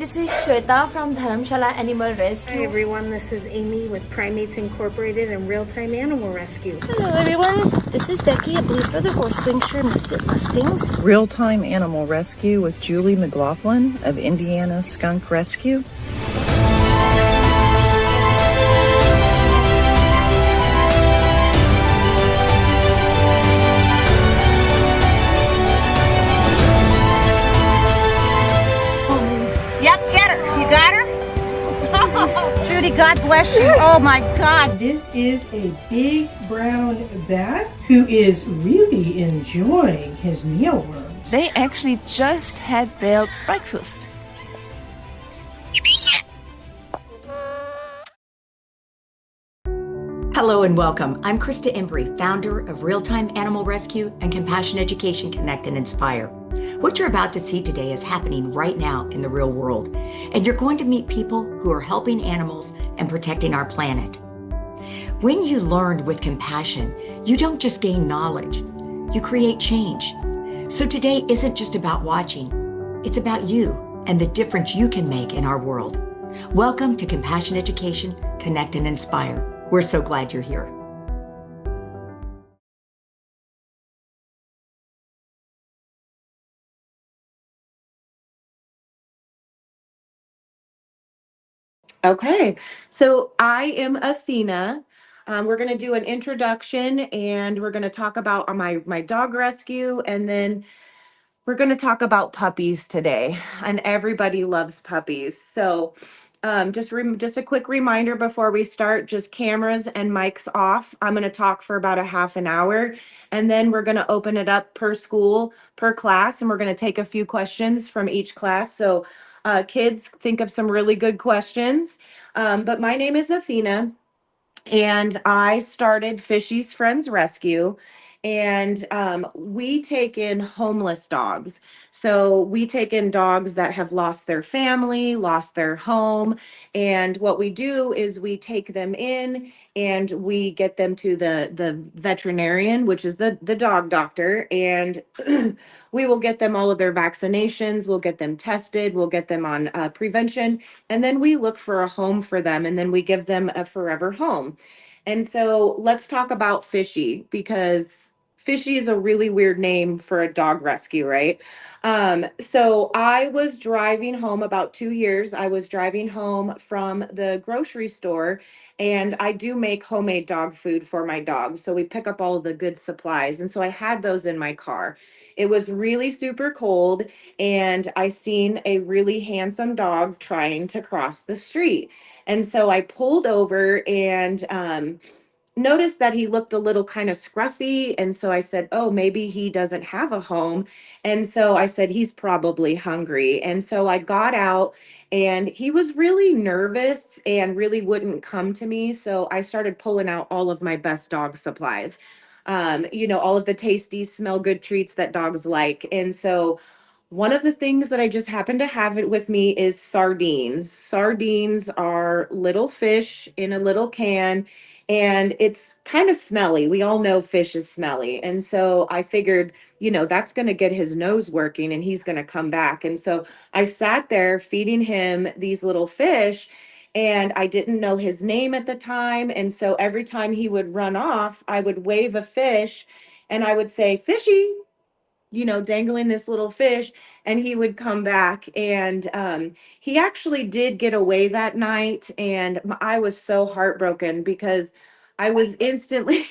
this is Shweta from Dharamshala Animal Rescue. Hi everyone, this is Amy with Primates Incorporated and ReelTime Animal Rescue. Hello everyone, this is Becky at Blue for the Horse-Linkshire Misfit Mustangs. ReelTime Animal Rescue with Julie McLaughlin of Indiana Skunk Rescue. Yep, get her. You got her? Judy, God bless you. Oh my God. This is a big brown bat who is really enjoying his mealworms. They actually just had their breakfast. Hello and welcome. I'm Krista Embry, founder of ReelTime Animal Rescue and Compassion Education Connect and Inspire. What you're about to see today is happening right now in the real world, and you're going to meet people who are helping animals and protecting our planet. When you learn with compassion, you don't just gain knowledge, you create change. So today isn't just about watching, it's about you and the difference you can make in our world. Welcome to Compassion Education Connect and Inspire. We're so glad you're here. Okay, so I am Athena. We're going to do an introduction and we're going to talk about my dog rescue, and then we're going to talk about puppies today. And everybody loves puppies. So just a quick reminder before we start, just cameras and mics off. I'm going to talk for about a half an hour, and then we're going to open it up per school, per class, and we're going to take a few questions from each class. So kids, think of some really good questions. But my name is Athena, and I started Fishy's Friends Rescue, and we take in homeless dogs. So we take in dogs that have lost their family, lost their home, and what we do is we take them in and we get them to the veterinarian, which is the dog doctor, and we will get them all of their vaccinations, we'll get them tested, we'll get them on prevention, and then we look for a home for them, and then we give them a forever home. And so let's talk about Fishy, because Fishy is a really weird name for a dog rescue, right? So I was driving home about 2 years. I was driving home from the grocery store, and I do make homemade dog food for my dogs. So we pick up all the good supplies. And so I had those in my car. It was really super cold, and I seen a really handsome dog trying to cross the street. And so I pulled over and noticed that he looked a little kind of scruffy. And so I said, oh, maybe he doesn't have a home. And so I said, he's probably hungry. And so I got out, and he was really nervous and really wouldn't come to me. So I started pulling out all of my best dog supplies. All of the tasty, smell good treats that dogs like. And so one of the things that I just happen to have it with me is sardines. Sardines are little fish in a little can, and it's kind of smelly. We all know fish is smelly. And so I figured, that's going to get his nose working and he's going to come back. And so I sat there feeding him these little fish, and I didn't know his name at the time. And so every time he would run off, I would wave a fish and I would say, Fishy, dangling this little fish, and he would come back. And he actually did get away that night, and I was so heartbroken because I was instantly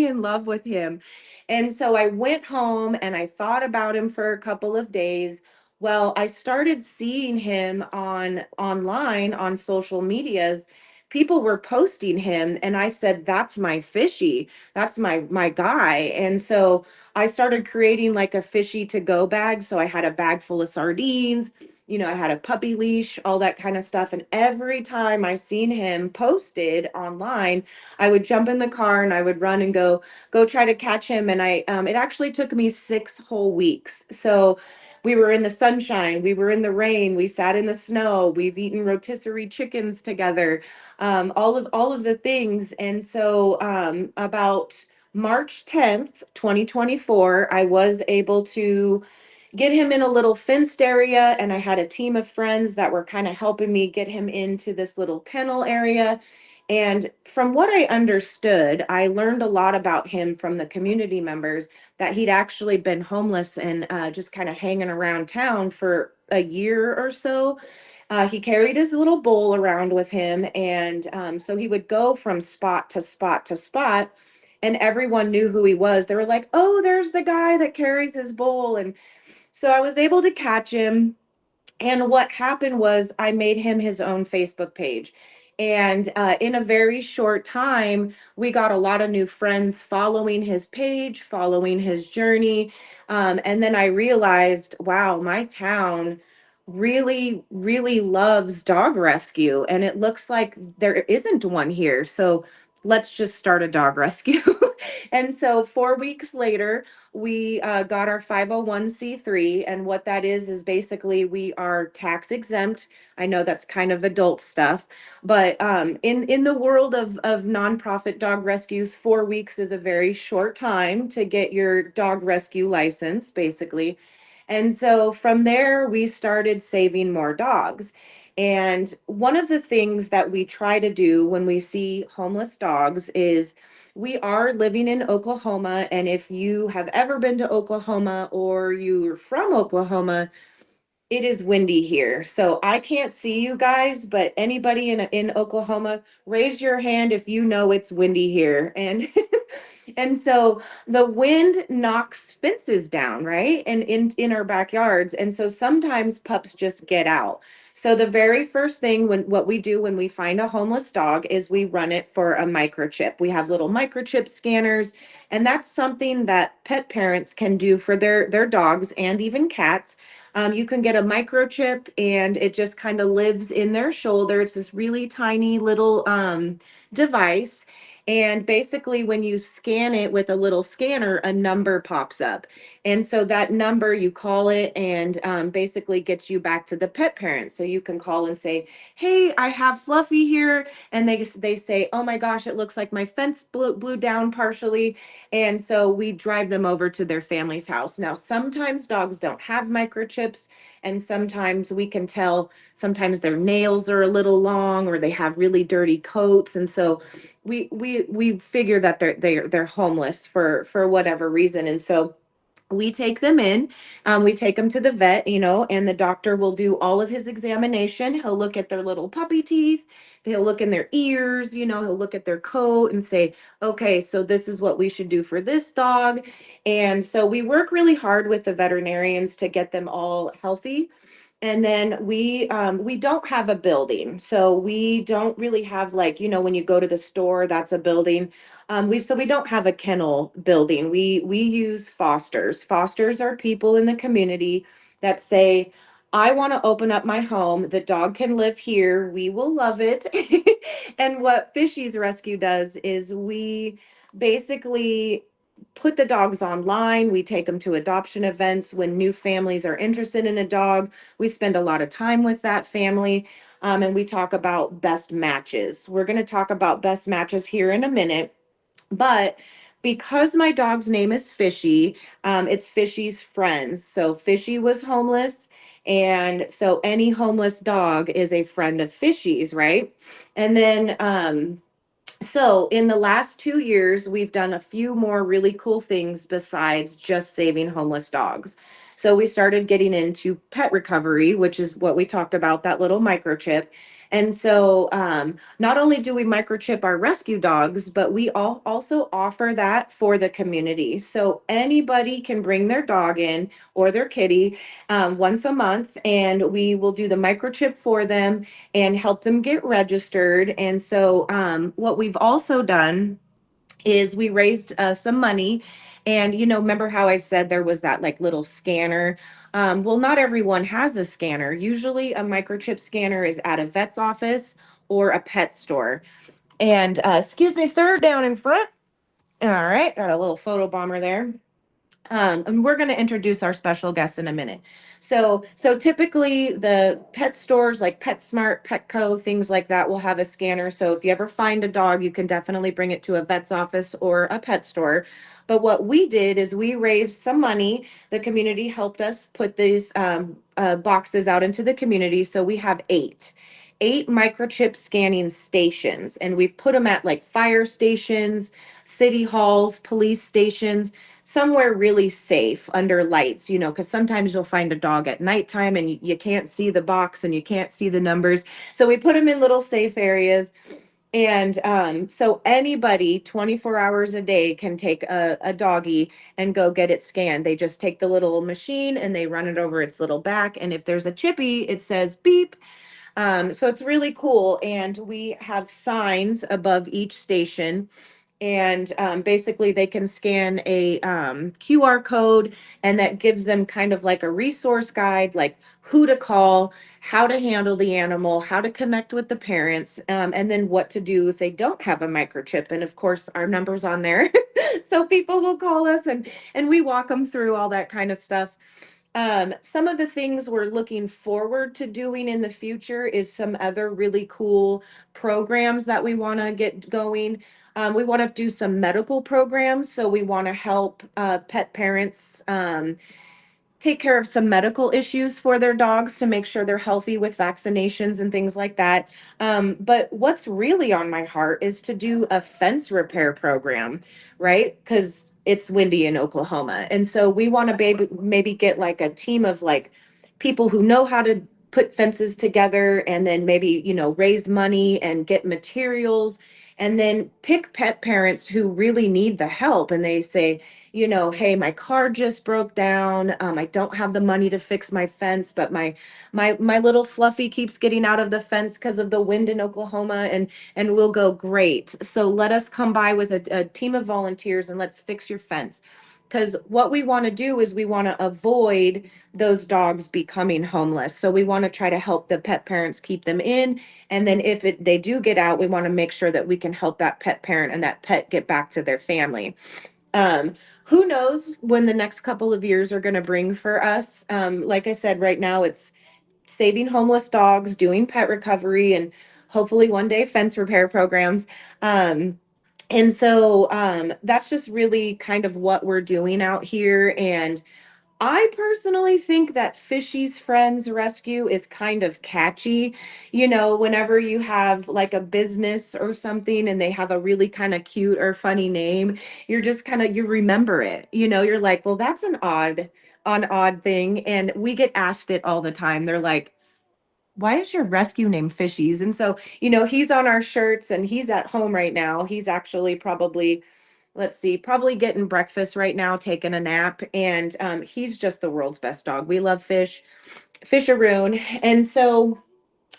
in love with him. And so I went home and I thought about him for a couple of days. Well, I started seeing him online on social medias. People were posting him, and I said, that's my Fishy. That's my guy. And so I started creating like a Fishy to go bag. So I had a bag full of sardines, I had a puppy leash, all that kind of stuff. And every time I seen him posted online, I would jump in the car and I would run and go try to catch him. And it actually took me 6 whole weeks. So we were in the sunshine, we were in the rain, we sat in the snow, we've eaten rotisserie chickens together, all of the things. And so about March 10th, 2024, I was able to get him in a little fenced area. And I had a team of friends that were kind of helping me get him into this little kennel area. And from what I understood, I learned a lot about him from the community members, that he'd actually been homeless and just kind of hanging around town for a year or so. He carried his little bowl around with him. And so he would go from spot to spot to spot. And everyone knew who he was. They were like, oh, there's the guy that carries his bowl. And so I was able to catch him. And what happened was I made him his own Facebook page. And in a very short time, we got a lot of new friends following his page, following his journey. And then I realized, wow, my town really, really loves dog rescue. And it looks like there isn't one here. So let's just start a dog rescue. And so 4 weeks later, we got our 501c3. And what that is basically we are tax exempt. I know that's kind of adult stuff, but in the world of nonprofit dog rescues, 4 weeks is a very short time to get your dog rescue license, basically. And so from there, we started saving more dogs. And one of the things that we try to do when we see homeless dogs is we are living in Oklahoma. And if you have ever been to Oklahoma or you're from Oklahoma, it is windy here. So I can't see you guys, but anybody in Oklahoma, raise your hand if you know it's windy here. And and so the wind knocks fences down, right? And in our backyards. And so sometimes pups just get out. So the very first thing what we do when we find a homeless dog is we run it for a microchip. We have little microchip scanners, and that's something that pet parents can do for their dogs and even cats. You can get a microchip and it just kind of lives in their shoulder. It's this really tiny little device. And basically, when you scan it with a little scanner, a number pops up. And so that number, you call it and basically gets you back to the pet parent. So you can call and say, hey, I have Fluffy here. And they say, oh my gosh, it looks like my fence blew down partially. And so we drive them over to their family's house. Now, sometimes dogs don't have microchips. And sometimes we can tell, sometimes their nails are a little long or they have really dirty coats. And so we figure that they're homeless for whatever reason. And so we take them in, we take them to the vet, and the doctor will do all of his examination. He'll look at their little puppy teeth. He'll look in their ears, he'll look at their coat and say, okay, so this is what we should do for this dog. And so we work really hard with the veterinarians to get them all healthy. And then we don't have a building. So we don't really have, like, when you go to the store, that's a building. We don't have a kennel building. We use fosters. Fosters are people in the community that say, I want to open up my home. The dog can live here. We will love it. And what Fishy's Rescue does is we basically put the dogs online. We take them to adoption events when new families are interested in a dog. We spend a lot of time with that family, and we talk about best matches. We're going to talk about best matches here in a minute, but because my dog's name is Fishy, it's Fishy's friends. So Fishy was homeless. And so any homeless dog is a friend of Fishy's, right? And then so in the last 2 years, we've done a few more really cool things besides just saving homeless dogs. So we started getting into pet recovery, which is what we talked about, that little microchip. And so not only do we microchip our rescue dogs, but we also offer that for the community. So anybody can bring their dog in or their kitty once a month, and we will do the microchip for them and help them get registered. And so what we've also done is we raised some money. And, remember how I said there was that like little scanner? Well, not everyone has a scanner. Usually a microchip scanner is at a vet's office or a pet store. And excuse me, sir, down in front. All right, got a little photo bomber there. And we're going to introduce our special guest in a minute. So typically the pet stores like PetSmart, Petco, things like that will have a scanner. So if you ever find a dog, you can definitely bring it to a vet's office or a pet store. But what we did is we raised some money. The community helped us put these boxes out into the community. So we have eight microchip scanning stations, and we've put them at like fire stations, city halls, police stations, somewhere really safe under lights, because sometimes you'll find a dog at nighttime and you can't see the box and you can't see the numbers. So we put them in little safe areas. And so anybody 24 hours a day can take a doggy and go get it scanned. They just take the little machine and they run it over its little back. And if there's a chippy, it says beep. So it's really cool. And we have signs above each station. And basically, they can scan a QR code, and that gives them kind of like a resource guide, like who to call, how to handle the animal, how to connect with the parents, and then what to do if they don't have a microchip. And of course, our number's on there. So people will call us and we walk them through all that kind of stuff. Some of the things we're looking forward to doing in the future is some other really cool programs that we want to get going. We want to do some medical programs. So we want to help pet parents take care of some medical issues for their dogs to make sure they're healthy with vaccinations and things like that. But what's really on my heart is to do a fence repair program, right? Because it's windy in Oklahoma. And so we want to maybe get like a team of like people who know how to put fences together, and then maybe, raise money and get materials, and then pick pet parents who really need the help. And they say, hey, my car just broke down. I don't have the money to fix my fence, but my little Fluffy keeps getting out of the fence because of the wind in Oklahoma, and we'll go, great. So let us come by with a team of volunteers and let's fix your fence. Because what we want to do is we want to avoid those dogs becoming homeless. So we want to try to help the pet parents keep them in. And then if they do get out, we want to make sure that we can help that pet parent and that pet get back to their family. Who knows when the next couple of years are going to bring for us. Like I said, right now it's saving homeless dogs, doing pet recovery, and hopefully one day fence repair programs. And so that's just really kind of what we're doing out here. And I personally think that Fishy's Friends Rescue is kind of catchy. Whenever you have like a business or something and they have a really kind of cute or funny name, you're just kind of, you remember it. You're like, well, that's an odd thing. And we get asked it all the time. They're like, why is your rescue name Fishies? And so, he's on our shirts and he's at home right now. He's actually probably, let's see, probably getting breakfast right now, taking a nap. And he's just the world's best dog. We love Fisharoon. And so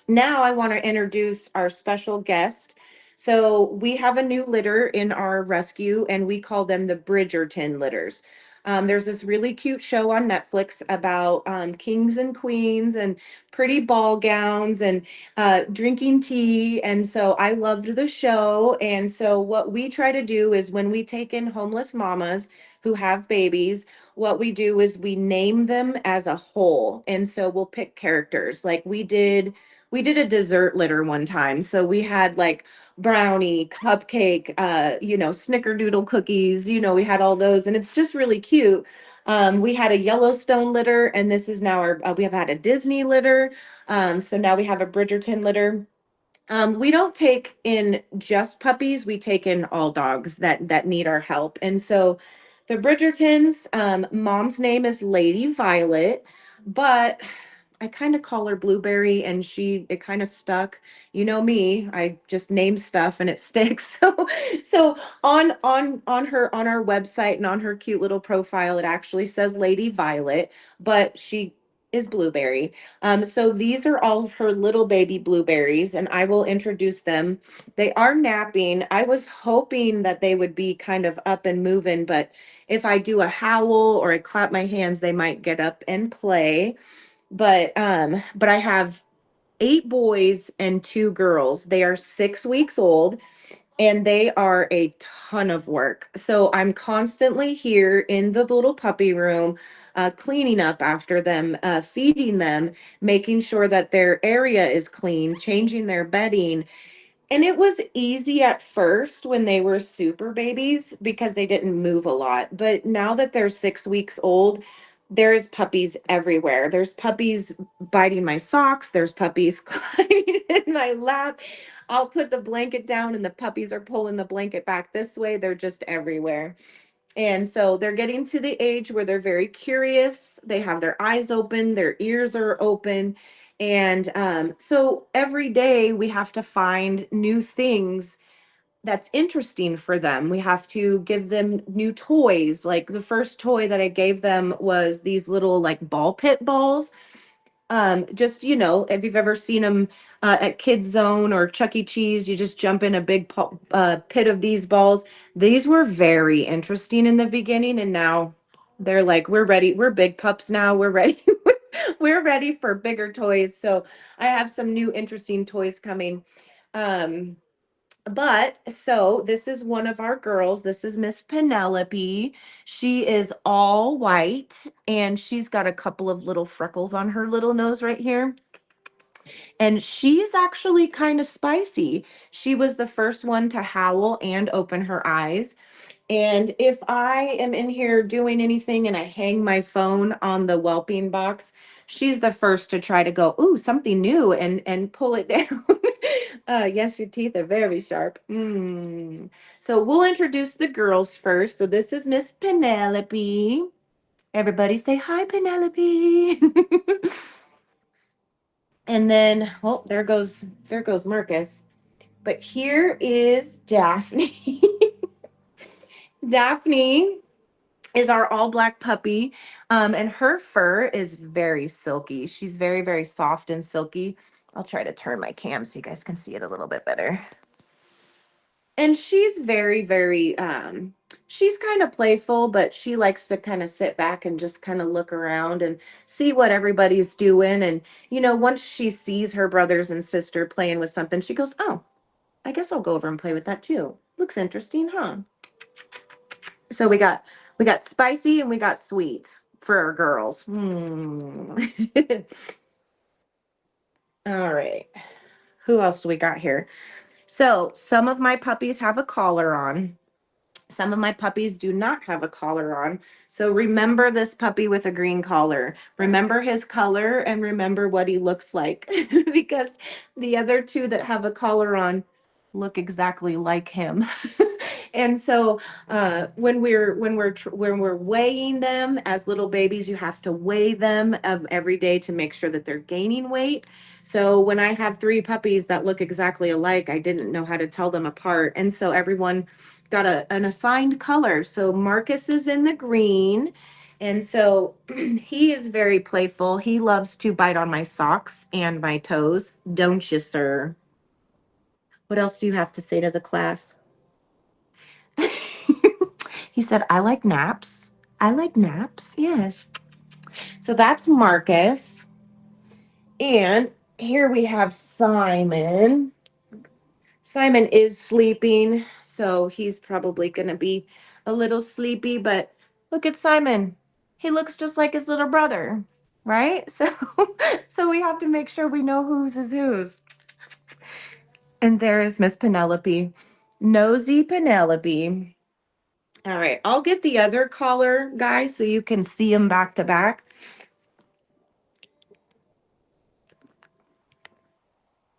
now I want to introduce our special guest. So we have a new litter in our rescue, and we call them the Bridgerton litters. There's this really cute show on Netflix about kings and queens and pretty ball gowns and drinking tea. And so I loved the show. And so what we try to do is when we take in homeless mamas who have babies, what we do is we name them as a whole. And so we'll pick characters like we did a dessert litter one time. So we had like brownie, cupcake, snickerdoodle cookies, we had all those, and it's just really cute. We had a Yellowstone litter, and this is now we have had a Disney litter. So now we have a Bridgerton litter. We don't take in just puppies, we take in all dogs that need our help. And so the Bridgertons, mom's name is Lady Violet, but I kind of call her Blueberry, and it kind of stuck. You know me, I just name stuff and it sticks. So on our website and on her cute little profile, it actually says Lady Violet, but she is Blueberry. So these are all of her little baby blueberries, and I will introduce them. They are napping. I was hoping that they would be kind of up and moving, but if I do a howl or I clap my hands, they might get up and play. But I have 8 boys and 2 girls. They are 6 weeks old. and they are a ton of work. So I'm constantly here in the little puppy room, cleaning up after them, feeding them, making sure that their area is clean, changing their bedding. And it was easy at first when they were super babies because they didn't move a lot. But now that they're 6 weeks old, there's puppies everywhere. There's puppies biting my socks. There's puppies climbing in my lap. I'll put the blanket down and the puppies are pulling the blanket back this way. They're just everywhere. And so they're getting to the age where they're very curious. They have their eyes open, their ears are open. And so every day we have to find new things that's interesting for them. We have to give them new toys. Like the first toy that I gave them was these little like ball pit balls. Just, if you've ever seen them at Kids Zone or Chuck E. Cheese, you just jump in a big pit of these balls. These were very interesting in the beginning, and now they're like, we're ready. We're big pups now. We're ready. We're ready for bigger toys. So I have some new interesting toys coming. But so this is one of our girls. This is Miss Penelope. She is all white and she's got a couple of little freckles on her little nose right here. And she's actually kind of spicy. She was the first one to howl and open her eyes. And if I am in here doing anything and I hang my phone on the whelping box, she's the first to try to go, ooh, something new, and pull it down. Yes, your teeth are very sharp. So we'll introduce the girls first. So this is Miss Penelope. Everybody say hi, Penelope. And then, well, there goes Marcus. But here is Daphne. Daphne is our all black puppy. And her fur is very silky. She's very, very soft and silky. I'll try to turn my cam so you guys can see it a little bit better. And she's very, very, she's kind of playful, but she likes to kind of sit back and just kind of look around and see what everybody's doing. And, once she sees her brothers and sister playing with something, she goes, oh, I guess I'll go over and play with that too. Looks interesting, huh? So we got spicy and we got sweet for our girls. All right. Who else do we got here? So some of my puppies have a collar on. Some of my puppies do not have a collar on. So remember this puppy with a green collar. Remember his color and remember what he looks like because the other two that have a collar on look exactly like him. And so when we're weighing them as little babies, you have to weigh them every day to make sure that they're gaining weight. So when I have 3 puppies that look exactly alike, I didn't know how to tell them apart. And so everyone got an assigned color. So Marcus is in the green. And so he is very playful. He loves to bite on my socks and my toes. Don't you, sir? What else do you have to say to the class? He said, I like naps. I like naps. Yes. So that's Marcus. And here we have Simon. Simon is sleeping, so he's probably going to be a little sleepy, but look at Simon. He looks just like his little brother, right? So we have to make sure we know whose is whose. And there is Miss Penelope. Nosy Penelope. All right, I'll get the other collar, guys, so you can see them back to back.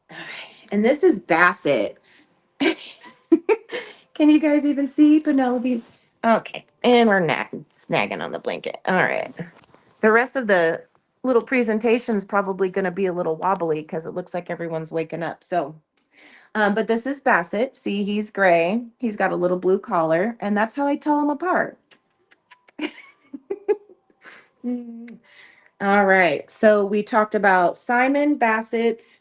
All right, and this is Bassett. Can you guys even see Penelope? Okay, and we're snagging on the blanket. All right. The rest of the little presentation is probably going to be a little wobbly because it looks like everyone's waking up. So, but this is Bassett. See, he's gray. He's got a little blue collar, and that's how I tell them apart. All right. So we talked about Simon, Bassett,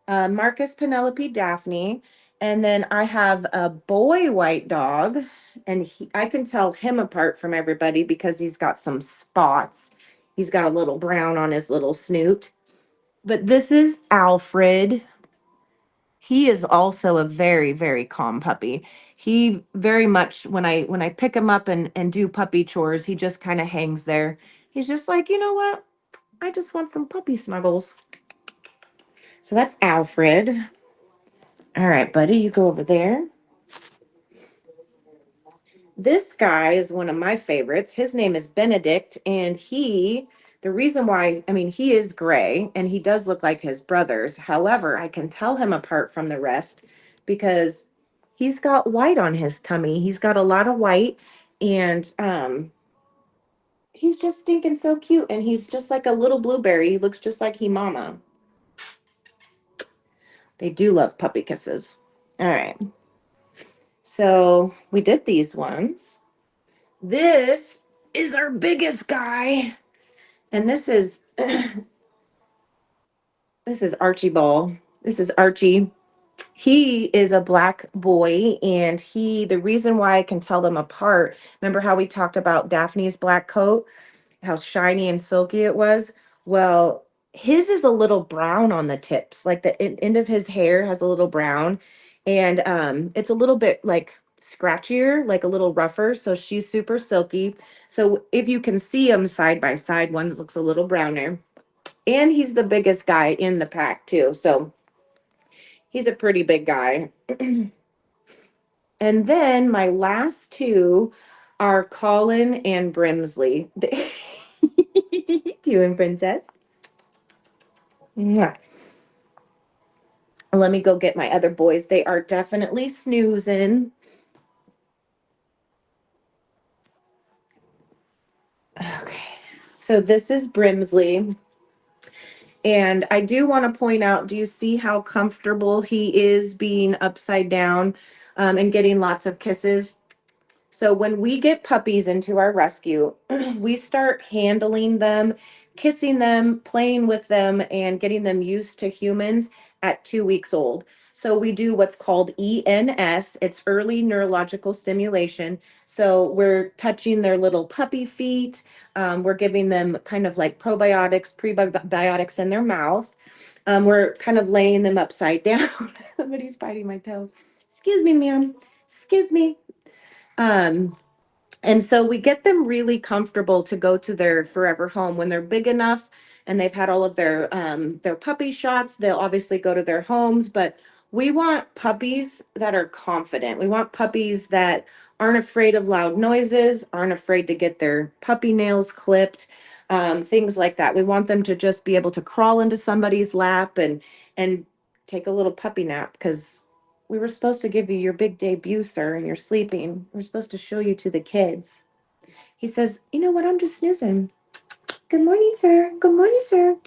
Marcus, Penelope, Daphne. And then I have a boy white dog, and I can tell him apart from everybody because he's got some spots. He's got a little brown on his little snoot. But this is Alfred. He is also a very, very calm puppy. He very much, when I pick him up and do puppy chores, he just kind of hangs there. He's just like, you know what? I just want some puppy snuggles. So that's Alfred. All right, buddy, you go over there. This guy is one of my favorites. His name is Benedict, and the reason why, I mean, he is gray and he does look like his brothers. However, I can tell him apart from the rest because he's got white on his tummy. He's got a lot of white, and he's just stinking so cute, and he's just like a little blueberry. He looks just like he mama. They do love puppy kisses. All right. So we did these ones. This is our biggest guy. And this is this is Archie Ball. This is Archie. He is a black boy, and the reason why I can tell them apart, remember how we talked about Daphne's black coat, how shiny and silky it was? Well, his is a little brown on the tips, like the end of his hair has a little brown, and it's a little bit like scratchier, like a little rougher. So she's super silky. So if you can see them side by side, one looks a little browner. And he's the biggest guy in the pack too. So he's a pretty big guy. And then my last two are Colin and Brimsley. Doing, princess. Mwah. Let me go get my other boys. They are definitely snoozing. Okay. So this is Brimsley. And I do want to point out, do you see how comfortable he is being upside down and getting lots of kisses? So when we get puppies into our rescue, we start handling them, kissing them, playing with them, and getting them used to humans at 2 weeks old. So we do what's called ENS. It's early neurological stimulation. So we're touching their little puppy feet. We're giving them kind of like probiotics, prebiotics in their mouth. We're kind of laying them upside down. Somebody's biting my toe. Excuse me, ma'am. Excuse me. And so we get them really comfortable to go to their forever home when they're big enough and they've had all of their puppy shots. They'll obviously go to their homes, but we want puppies that are confident. We want puppies that aren't afraid of loud noises, aren't afraid to get their puppy nails clipped, things like that. We want them to just be able to crawl into somebody's lap and take a little puppy nap, because we were supposed to give you your big debut, sir, and you're sleeping. We're supposed to show you to the kids. He says, you know what? I'm just snoozing. Good morning, sir. Good morning, sir.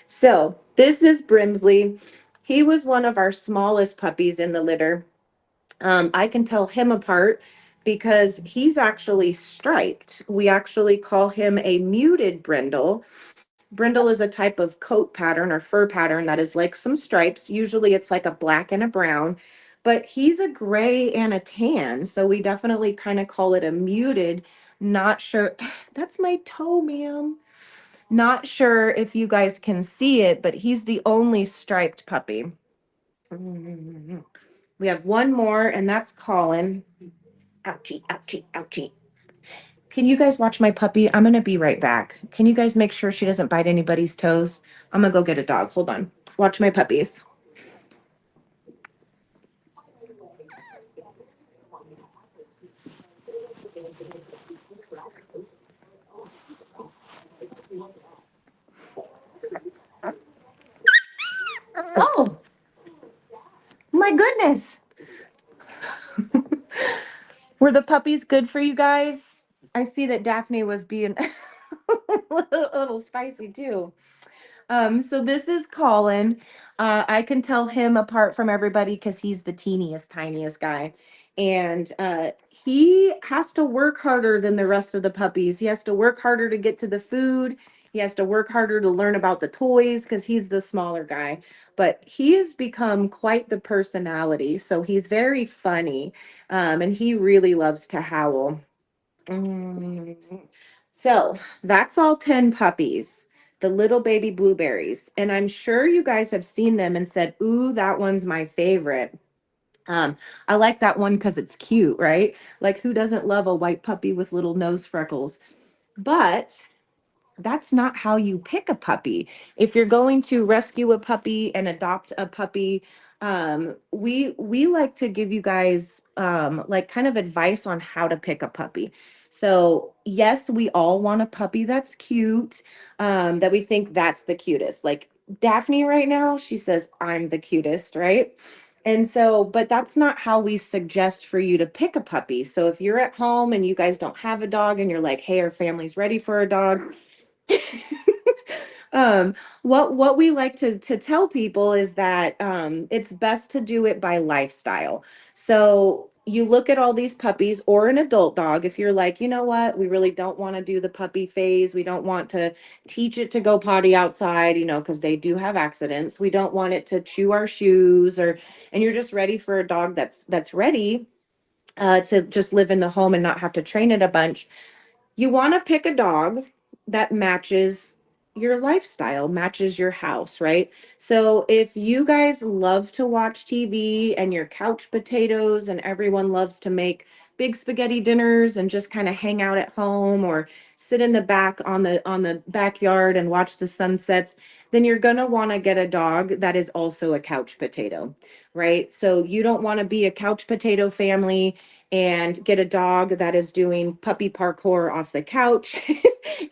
So this is Brimsley. He was one of our smallest puppies in the litter. I can tell him apart because he's actually striped. We actually call him a muted brindle. Brindle is a type of coat pattern or fur pattern that is like some stripes. Usually it's like a black and a brown, but he's a gray and a tan. So we definitely kind of call it a muted. Not sure. That's my toe, ma'am. Not sure if you guys can see it, but he's the only striped puppy. We have one more, and that's Colin. Ouchie, ouchie, ouchie. Can you guys watch my puppy? I'm going to be right back. Can you guys make sure she doesn't bite anybody's toes? I'm going to go get a dog. Hold on. Watch my puppies. Oh, my goodness. Were the puppies good for you guys? I see that Daphne was being a little spicy too. So this is Colin. I can tell him apart from everybody because he's the teeniest, tiniest guy. And he has to work harder than the rest of the puppies. He has to work harder to get to the food. He has to work harder to learn about the toys because he's the smaller guy. But he has become quite the personality. So he's very funny. And he really loves to howl. So that's all 10 puppies. the little baby blueberries. And I'm sure you guys have seen them and said, ooh, that one's my favorite. I like that one because it's cute, right? Like, who doesn't love a white puppy with little nose freckles? But that's not how you pick a puppy. If you're going to rescue a puppy and adopt a puppy, we like to give you guys like kind of advice on how to pick a puppy. So yes, we all want a puppy that's cute, that we think that's the cutest. Like Daphne right now, she says I'm the cutest, right? And so, but that's not how we suggest for you to pick a puppy. So if you're at home and you guys don't have a dog and you're like, hey, our family's ready for a dog, what we like to tell people is that it's best to do it by lifestyle. So you look at all these puppies or an adult dog. If you're like, you know what, we really don't want to do the puppy phase. We don't want to teach it to go potty outside, you know, because they do have accidents. We don't want it to chew our shoes, or and you're just ready for a dog that's ready to just live in the home and not have to train it a bunch. You want to pick a dog that matches your lifestyle, matches your house, right? So if you guys love to watch TV and your couch potatoes and everyone loves to make big spaghetti dinners and just kind of hang out at home or sit in the back on the backyard and watch the sunsets, then you're going to want to get a dog that is also a couch potato, right? So you don't want to be a couch potato family and get a dog that is doing puppy parkour off the couch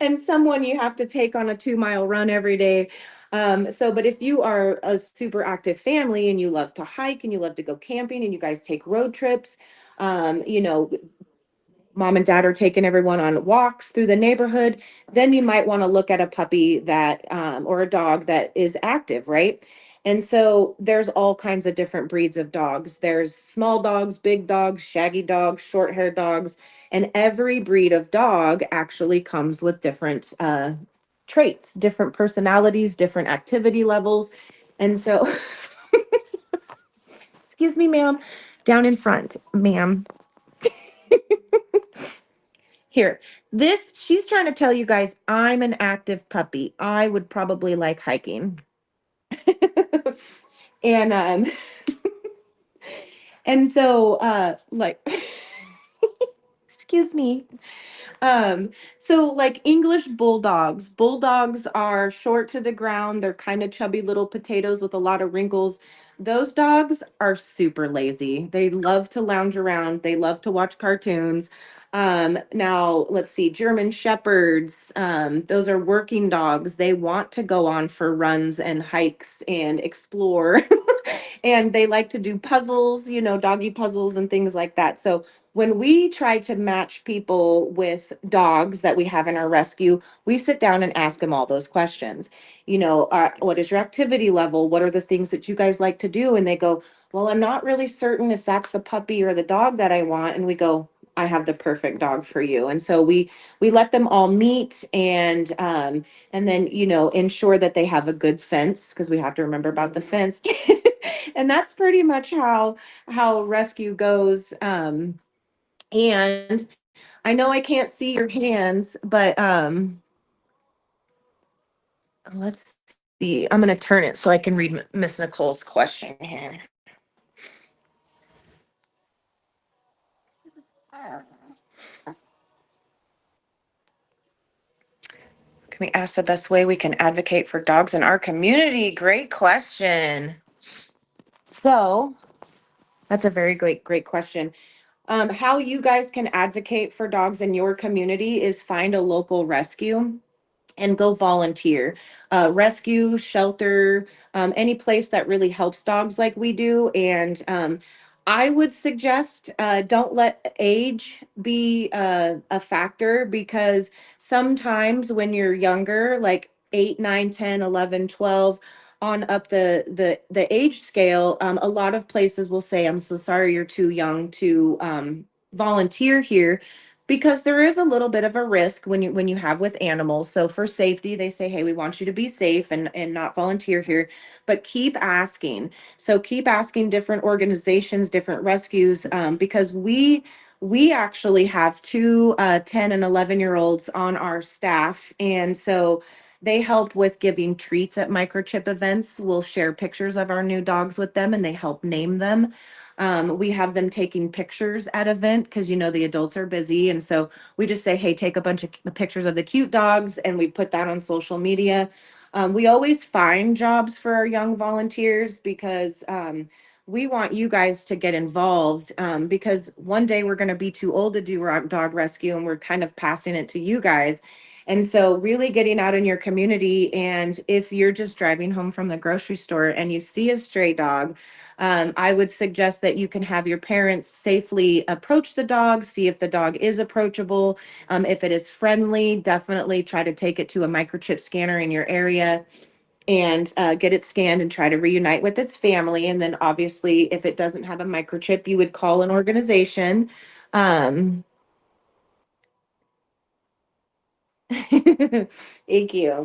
and someone you have to take on a 2-mile run every day. But if you are a super active family and you love to hike and you love to go camping and you guys take road trips, you know, mom and dad are taking everyone on walks through the neighborhood, then you might want to look at a puppy that, or a dog that is active, right? And so there's all kinds of different breeds of dogs. There's small dogs, big dogs, shaggy dogs, short haired dogs, and every breed of dog actually comes with different traits, different personalities, different activity levels. And so, excuse me, ma'am, down in front, ma'am. Here, she's trying to tell you guys I'm an active puppy. I would probably like hiking. And and so like excuse me. So like English bulldogs. Bulldogs are short to the ground. They're kind of chubby little potatoes with a lot of wrinkles. Those dogs are super lazy. They love to lounge around. They love to watch cartoons. Now let's see, German Shepherds. Those are working dogs. They want to go on for runs and hikes and explore. And they like to do puzzles, you know, doggy puzzles and things like that. So when we try to match people with dogs that we have in our rescue, we sit down and ask them all those questions. You know, what is your activity level? What are the things that you guys like to do? And they go, well, I'm not really certain if that's the puppy or the dog that I want. And we go, I have the perfect dog for you. And so we let them all meet and then, you know, ensure that they have a good fence, because we have to remember about the fence. And that's pretty much how rescue goes. And I know I can't see your hands, but let's see. I'm going to turn it so I can read Miss Nicole's question here. Can we ask the best way we can advocate for dogs in our community? Great question. So that's a very great question. How you guys can advocate for dogs in your community is find a local rescue and go volunteer. Rescue, shelter, any place that really helps dogs like we do. And I would suggest don't let age be a factor, because sometimes when you're younger, like 8, 9, 10, 11, 12, on up the age scale, a lot of places will say, I'm so sorry you're too young to volunteer here, because there is a little bit of a risk when you have with animals. So for safety, they say, hey, we want you to be safe and not volunteer here, but keep asking. So keep asking different organizations, different rescues, because we actually have two 10 and 11-year-olds on our staff. And so They help with giving treats at microchip events. We'll share pictures of our new dogs with them and they help name them. We have them taking pictures at event because, you know, the adults are busy. And so we just say, hey, take a bunch of pictures of the cute dogs and we put that on social media. We always find jobs for our young volunteers because we want you guys to get involved because one day we're going to be too old to do dog rescue and we're kind of passing it to you guys. And so really getting out in your community, and if you're just driving home from the grocery store and you see a stray dog, I would suggest that you can have your parents safely approach the dog, see if the dog is approachable. If it is friendly, definitely try to take it to a microchip scanner in your area and get it scanned and try to reunite with its family. And then obviously, if it doesn't have a microchip, you would call an organization. Um, Thank you.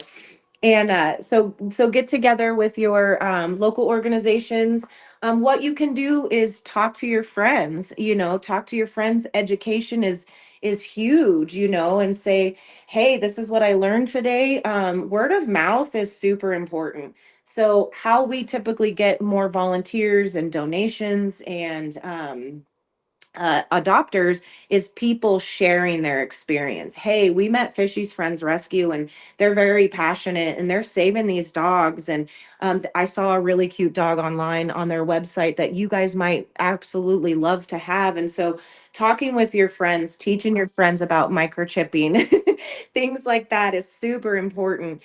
And so get together with your local organizations. What you can do is talk to your friends, you know, talk to your friends. Education is huge, you know, and say, hey, this is what I learned today. Word of mouth is super important. So how we typically get more volunteers and donations and adopters is people sharing their experience. Hey, we met Fishy's Friends Rescue and they're very passionate and they're saving these dogs. And I saw a really cute dog online on their website that you guys might absolutely love to have. And so talking with your friends, teaching your friends about microchipping, things like that is super important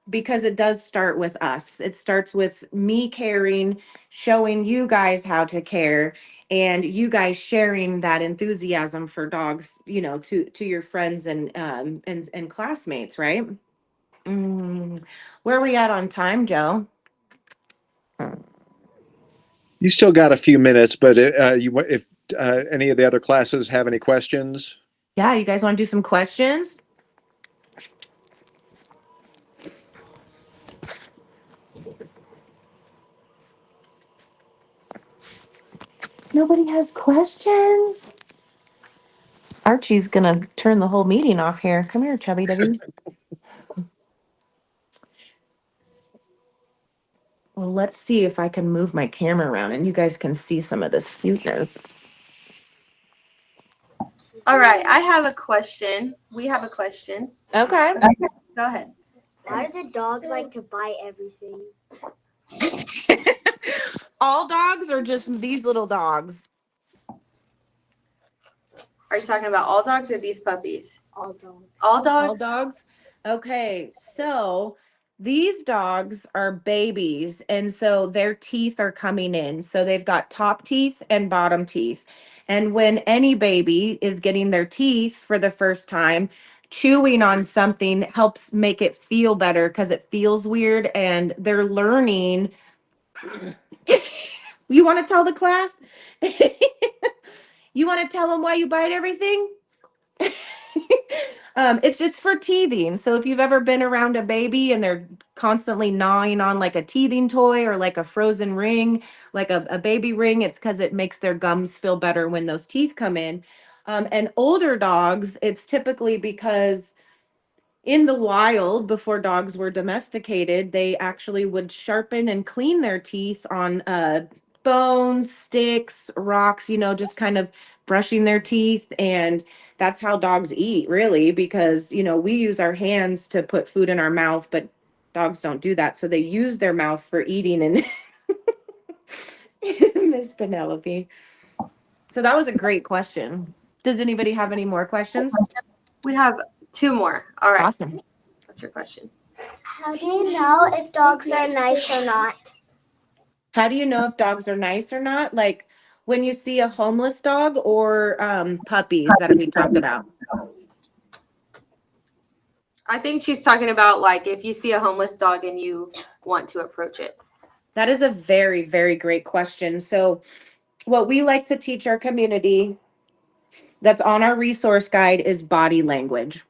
because it does start with us. It starts with me caring, showing you guys how to care, and you guys sharing that enthusiasm for dogs, you know, to your friends and classmates, right? Where are we at on time, Joe? You still got a few minutes, but if any of the other classes have any questions? Yeah, you guys want to do some questions? Nobody has questions? Archie's gonna turn the whole meeting off here. Come here, Chubby Dubby. Well, let's see if I can move my camera around and you guys can see some of this cuteness. All right, I have a question. We have a question. Okay. Go ahead. Why do the dogs like to buy everything? All dogs or just these little dogs? Are you talking about all dogs or these puppies? All dogs. All dogs? All dogs? Okay, so these dogs are babies, and so their teeth are coming in. So they've got top teeth and bottom teeth. And when any baby is getting their teeth for the first time, chewing on something helps make it feel better because it feels weird and they're learning. You want to tell the class? You want to tell them why you bite everything? It's just for teething. So if you've ever been around a baby and they're constantly gnawing on like a teething toy or like a frozen ring, like a baby ring, it's because it makes their gums feel better when those teeth come in. And older dogs, it's typically because in the wild, before dogs were domesticated, they actually would sharpen and clean their teeth on bones, sticks, rocks, you know, just kind of brushing their teeth. And that's how dogs eat, really, because, you know, we use our hands to put food in our mouth, but dogs don't do that. So they use their mouth for eating. And Miss Penelope. So that was a great question. Does anybody have any more questions? We have two more. All right. Awesome. What's your question? How do you know if dogs are nice or not? How do you know if dogs are nice or not? Like when you see a homeless dog or puppies that we talked about? I think she's talking about like if you see a homeless dog and you want to approach it. That is a very, very great question. So what we like to teach our community that's on our resource guide is body language,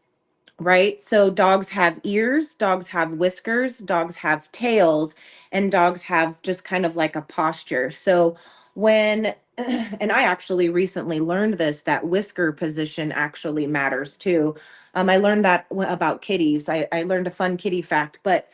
right? So dogs have ears, dogs have whiskers, dogs have tails, and dogs have just kind of like a posture. So when, and I actually recently learned this, that whisker position actually matters too. I learned that about kitties. I learned a fun kitty fact, but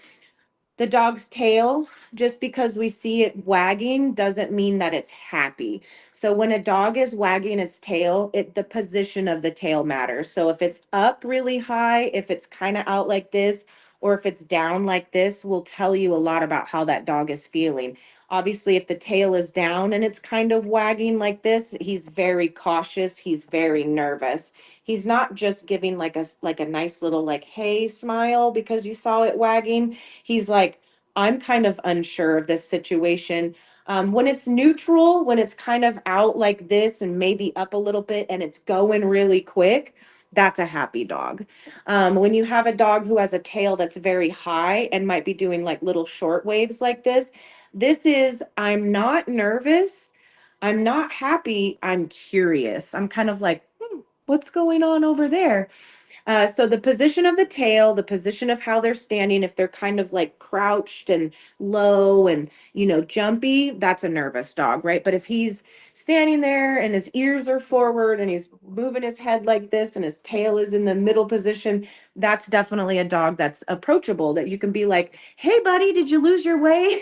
the dog's tail, just because we see it wagging doesn't mean that it's happy. So when a dog is wagging its tail, the position of the tail matters. So if it's up really high, if it's kind of out like this, or if it's down like this, will tell you a lot about how that dog is feeling. Obviously, if the tail is down and it's kind of wagging like this, he's very cautious, he's very nervous. He's not just giving like a nice little like hey smile because you saw it wagging. He's like, I'm kind of unsure of this situation. When it's neutral, when it's kind of out like this and maybe up a little bit and it's going really quick, that's a happy dog. When you have a dog who has a tail that's very high and might be doing like little short waves like this is, I'm not nervous. I'm not happy. I'm curious. I'm kind of like, what's going on over there? So the position of the tail, the position of how they're standing, if they're kind of like crouched and low and, jumpy, that's a nervous dog, right? But if he's standing there and his ears are forward and he's moving his head like this and his tail is in the middle position, that's definitely a dog that's approachable, that you can be like, hey buddy, did you lose your way?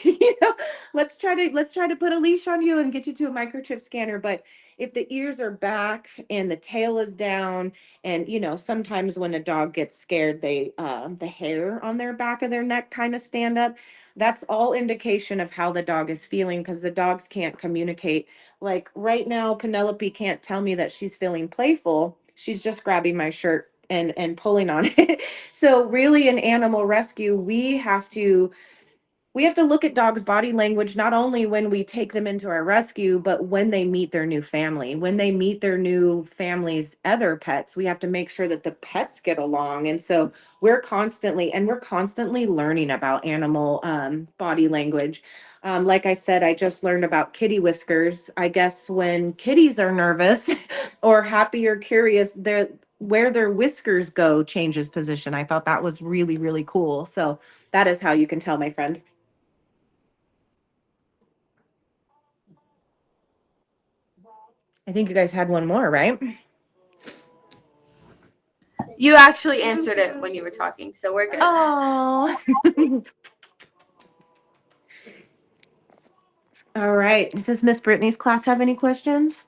Let's try to put a leash on you and get you to a microchip scanner. But if the ears are back and the tail is down, and sometimes when a dog gets scared, they the hair on their back of their neck kind of stand up. That's all indication of how the dog is feeling, because the dogs can't communicate. Like right now, Penelope can't tell me that she's feeling playful. She's just grabbing my shirt and pulling on it. So really, in animal rescue, we have to look at dogs' body language, not only when we take them into our rescue, but when they meet their new family. When they meet their new family's other pets, we have to make sure that the pets get along. And so we're constantly learning about animal body language. Like I said, I just learned about kitty whiskers. I guess when kitties are nervous or happy or curious, where their whiskers go changes position. I thought that was really, really cool. So that is how you can tell, my friend. I think you guys had one more, right? You actually answered it when you were talking, so we're good. Oh. All right. Does Miss Brittany's class have any questions?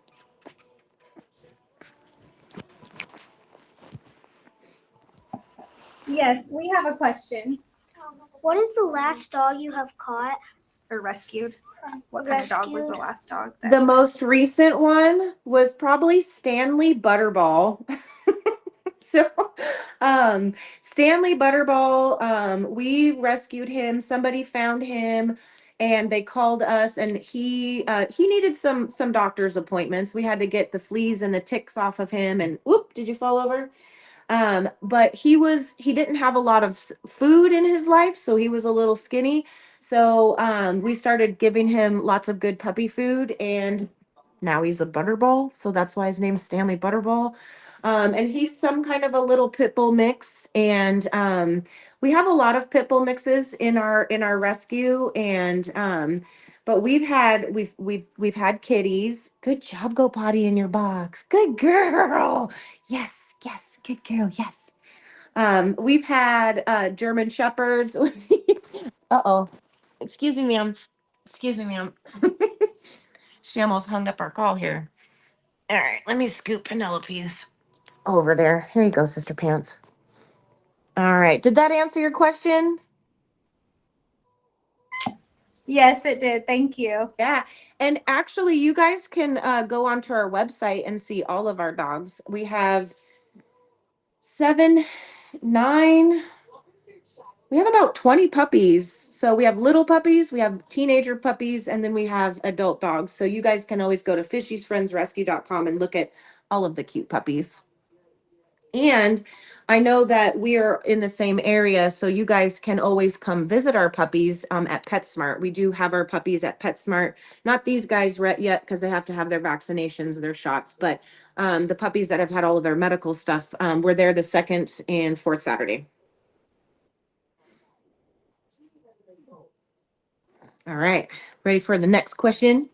Yes, we have a question. What is the last dog you have caught or rescued? What kind of dog was the last dog? The most recent one was probably Stanley Butterball. So, Stanley Butterball, we rescued him. Somebody found him and they called us, and he needed some doctor's appointments. We had to get the fleas and the ticks off of him, and whoop, did you fall over? But he didn't have a lot of food in his life, so he was a little skinny. So we started giving him lots of good puppy food, and now he's a Butterball. So that's why his name's Stanley Butterball. And he's some kind of a little pit bull mix. And we have a lot of pit bull mixes in our rescue. And but we've had kitties. Good job, Go Potty in your box. Good girl. Yes, yes, good girl, yes. We've had German Shepherds. Uh-oh. Excuse me, ma'am. Excuse me, ma'am. She almost hung up our call here. All right, let me scoop Penelope's over there. Here you go, Sister Pants. All right. Did that answer your question? Yes, it did. Thank you. Yeah. And actually, you guys can go onto our website and see all of our dogs. We have 7, 9. We have about 20 puppies. So we have little puppies, we have teenager puppies, and then we have adult dogs. So you guys can always go to fishysfriendsrescue.com and look at all of the cute puppies. And I know that we are in the same area, so you guys can always come visit our puppies at PetSmart. We do have our puppies at PetSmart. Not these guys yet, because they have to have their vaccinations, their shots, but the puppies that have had all of their medical stuff, we're there the 2nd and 4th Saturday. All right, ready for the next question?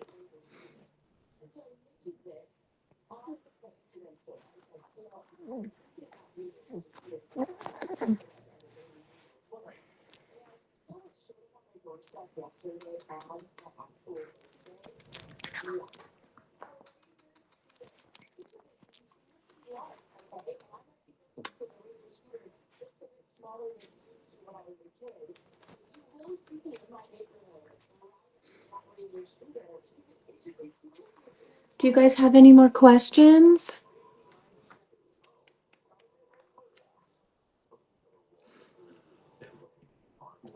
Do you guys have any more questions?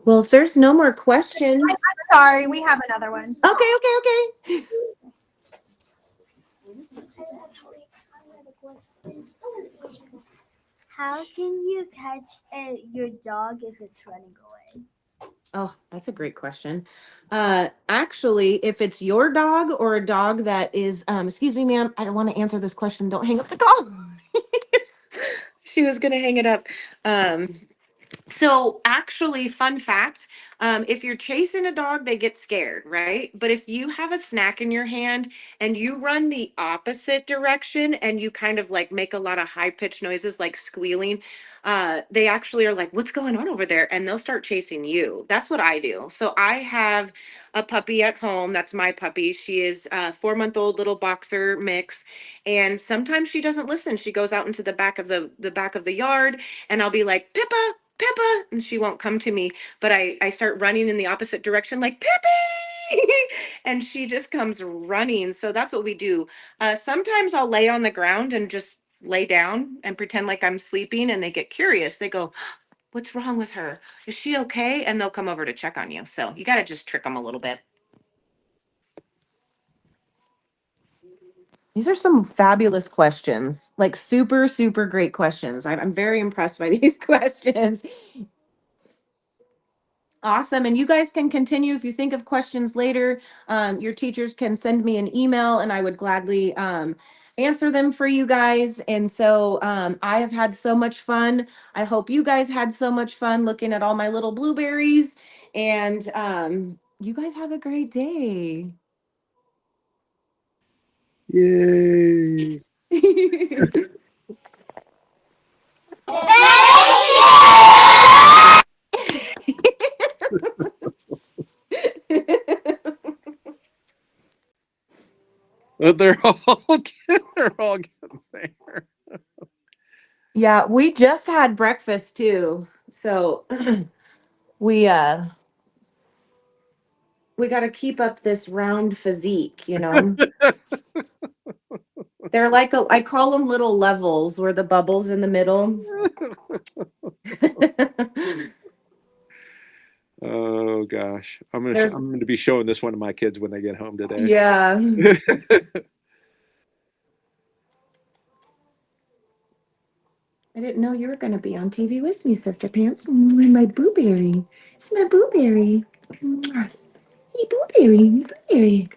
Well, if there's no more questions. I'm sorry, we have another one. Okay. How can you catch your dog if it's running away? Oh, that's a great question. Actually, if it's your dog or a dog that is, excuse me, ma'am, I don't want to answer this question. Don't hang up the call. She was gonna hang it up. So actually, fun fact, if you're chasing a dog, they get scared, right? But if you have a snack in your hand and you run the opposite direction and you kind of like make a lot of high pitched noises like squealing, they actually are like, what's going on over there? And they'll start chasing you. That's what I do. So I have a puppy at home. That's my puppy. She is a 4-month-old little boxer mix. And sometimes she doesn't listen. She goes out into the back of the back of the yard and I'll be like, Pippa, Pippa, and she won't come to me, but I start running in the opposite direction like Pippi, and she just comes running. So that's what we do. Sometimes I'll lay on the ground and just lay down and pretend like I'm sleeping, and they get curious. They go, what's wrong with her? Is she okay? And they'll come over to check on you. So you got to just trick them a little bit. These are some fabulous questions, like super, super great questions. I'm very impressed by these questions. Awesome. And you guys can continue if you think of questions later. Your teachers can send me an email and I would gladly answer them for you guys. And so I have had so much fun. I hope you guys had so much fun looking at all my little blueberries. And you guys have a great day. Yay. They're all getting there. Yeah, we just had breakfast too. So we got to keep up this round physique, you know. They're like I call them little levels where the bubbles in the middle. Oh gosh, I'm gonna be showing this one to my kids when they get home today. Yeah. I didn't know you were going to be on TV with me, Sister Pants. My blueberry. It's my blueberry. Hey, blueberry, blueberry.